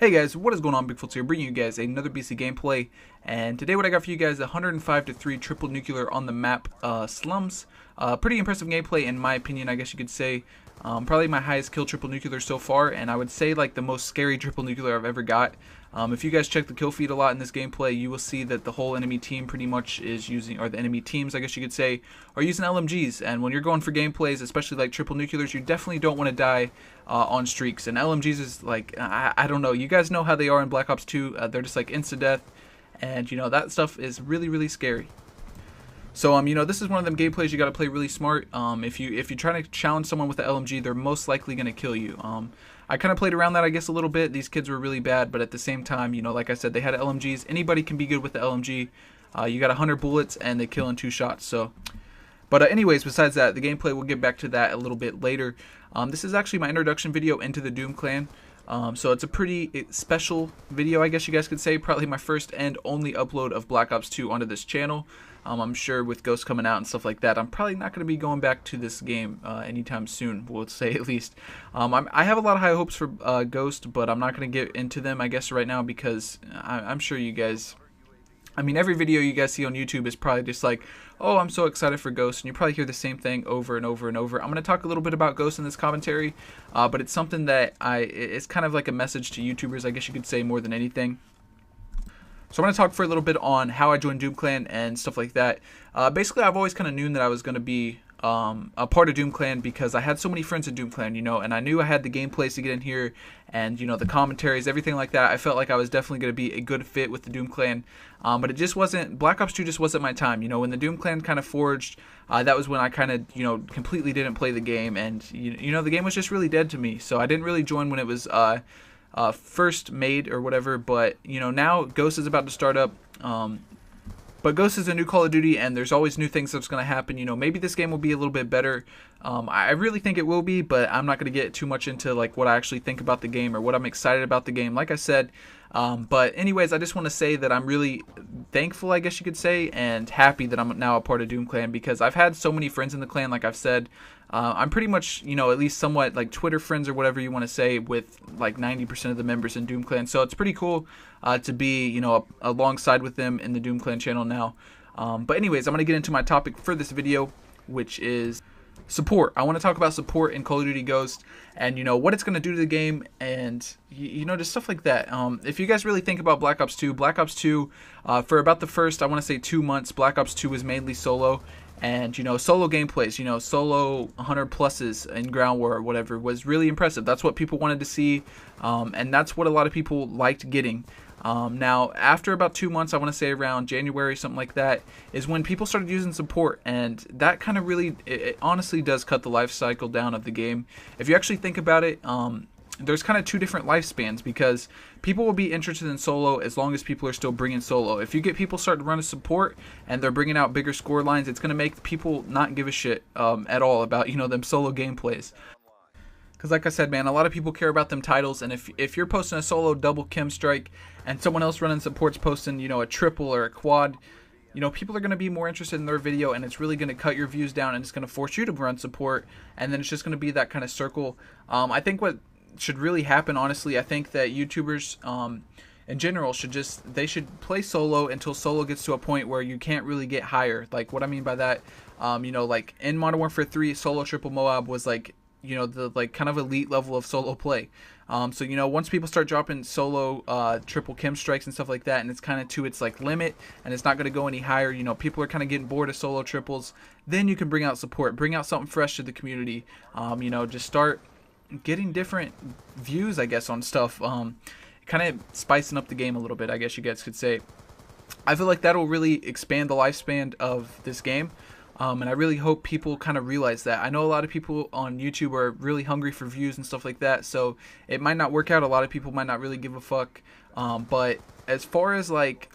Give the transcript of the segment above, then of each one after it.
Hey guys, what is going on? Big Foltz here, bringing you guys another BC gameplay. And today what I got for you guys, 105-3 triple nuclear on the map, SLUMS. Pretty impressive gameplay in my opinion, I guess you could say. Probably my highest kill triple nuclear so far, and I would say like the most scary triple nuclear I've ever got. If you guys check the kill feed a lot in this gameplay, you will see that the whole enemy team pretty much is using, or the enemy teams I guess you could say, are using LMGs. And when you're going for gameplays, especially like triple nuclears, you definitely don't want to die on streaks. And LMGs is like, I don't know, you guys know how they are in Black Ops 2, they're just like insta-death, and you know, that stuff is really, really scary. So you know, this is one of them gameplays you got to play really smart. If you're trying to challenge someone with the LMG, they're most likely going to kill you. I kind of played around that, I guess, a little bit. These kids were really bad, but at the same time, you know, like I said, they had LMGs. Anybody can be good with the LMG. You got 100 bullets and they kill in 2 shots. So, but anyways, besides that, the gameplay, we'll get back to that a little bit later. This is actually my introduction video into the DooM clan. So it's a pretty special video, I guess you guys could say. Probably my first and only upload of Black Ops 2 onto this channel. I'm sure with Ghost coming out and stuff like that, I'm probably not going to be going back to this game anytime soon, we'll say at least. I have a lot of high hopes for Ghost, but I'm not going to get into them, I guess, right now because I'm sure you guys... I mean, every video you guys see on YouTube is probably just like, oh, I'm so excited for Ghost, and you probably hear the same thing over and over and over. I'm going to talk a little bit about Ghost in this commentary, but it's something that it's kind of like a message to YouTubers, I guess you could say, more than anything. So I'm going to talk for a little bit on how I joined DooM Clan and stuff like that. Basically, I've always kind of known that I was going to be a part of DooM Clan because I had so many friends in DooM Clan, you know, and I knew I had the gameplays to get in here and, you know, the commentaries, everything like that. I felt like I was definitely going to be a good fit with the DooM Clan, but it just wasn't, Black Ops 2 just wasn't my time. You know, when the DooM Clan kind of forged, that was when I kind of, you know, completely didn't play the game, and, you know, the game was just really dead to me, so I didn't really join when it was first made or whatever. But you know, now Ghost is about to start up, but Ghost is a new Call of Duty, and there's always new things that's going to happen. You know, maybe this game will be a little bit better. I really think it will be, but I'm not going to get too much into like what I actually think about the game or what I'm excited about the game, like I said. But anyways, I just want to say that I'm really thankful, I guess you could say, and happy that I'm now a part of DooM Clan, because I've had so many friends in the clan, like I've said. I'm pretty much, you know, at least somewhat like Twitter friends or whatever you want to say with like 90% of the members in DooM Clan. So it's pretty cool to be, you know, alongside with them in the DooM Clan channel now. But anyways, I'm going to get into my topic for this video, which is support. I want to talk about support in Call of Duty Ghost and, you know, what it's going to do to the game and, you know, just stuff like that. If you guys really think about Black Ops 2, for about the first, I want to say 2 months, Black Ops 2 was mainly solo. And, you know, solo gameplays, you know, solo 100 pluses in ground war or whatever was really impressive. That's what people wanted to see, and that's what a lot of people liked getting. Now, after about 2 months, I want to say around January, something like that, is when people started using support, and that kind of really, it honestly does cut the life cycle down of the game. If you actually think about it, there's kind of 2 different lifespans, because people will be interested in solo as long as people are still bringing solo. If you get people starting to run a support and they're bringing out bigger score lines, it's going to make people not give a shit at all about, you know, them solo gameplays. Because like I said, man, a lot of people care about them titles, and if you're posting a solo double chem strike and someone else running support's posting, you know, a triple or a quad, you know, people are going to be more interested in their video, and it's really going to cut your views down, and it's going to force you to run support, and then it's just going to be that kind of circle. I think what should really happen, honestly, I think that YouTubers in general should play solo until solo gets to a point where you can't really get higher. Like, what I mean by that, you know, like in Modern Warfare 3, solo triple Moab was like, you know, the like kind of elite level of solo play. So, you know, once people start dropping solo triple chem strikes and stuff like that, and it's kind of to its like limit, and it's not going to go any higher, you know, people are kind of getting bored of solo triples, then you can bring out support, bring out something fresh to the community. You know, just start getting different views, I guess, on stuff, kind of spicing up the game a little bit, I guess you guys could say. I feel like that'll really expand the lifespan of this game, and I really hope people kind of realize that. I know a lot of people on YouTube are really hungry for views and stuff like that, so it might not work out. A lot of people might not really give a fuck, but as far as like,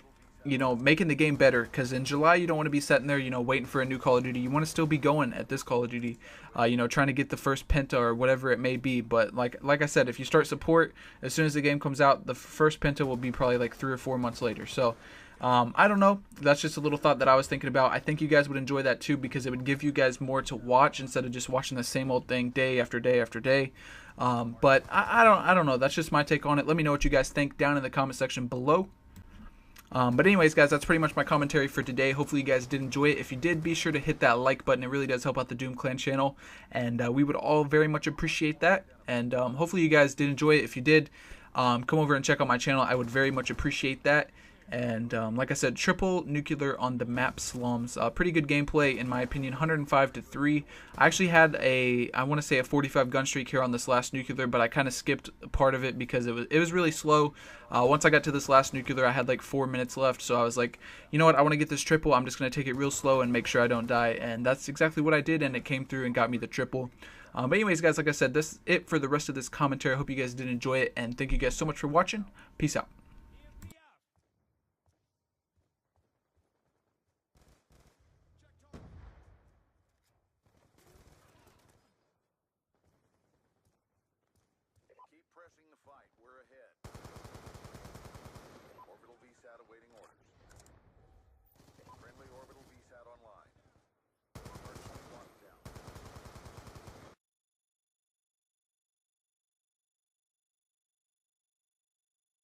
you know, making the game better, because in July you don't want to be sitting there, you know, waiting for a new Call of Duty. You want to still be going at this Call of Duty, you know, trying to get the first Penta or whatever it may be. But like I said, if you start support as soon as the game comes out, the first Penta will be probably like 3 or 4 months later. So I don't know. That's just a little thought that I was thinking about. I think you guys would enjoy that too, because it would give you guys more to watch instead of just watching the same old thing day after day after day. But I don't know. That's just my take on it. Let me know what you guys think down in the comment section below. But anyways, guys, that's pretty much my commentary for today. Hopefully you guys did enjoy it. If you did, be sure to hit that like button. It really does help out the Doom Clan channel, and we would all very much appreciate that. And hopefully you guys did enjoy it. If you did, come over and check out my channel. I would very much appreciate that. And like I said, triple nuclear on the map Slums. Pretty good gameplay in my opinion. 105-3. I actually had I want to say a 45 gun streak here on this last nuclear, but I kind of skipped part of it because it was really slow. Once I got to this last nuclear, I had like 4 minutes left, so I was like, you know what, I want to get this triple. I'm just going to take it real slow and make sure I don't die, and that's exactly what I did, and it came through and got me the triple. But anyways, guys, like I said, that's it for the rest of this commentary. I hope you guys did enjoy it, and thank you guys so much for watching. Peace out.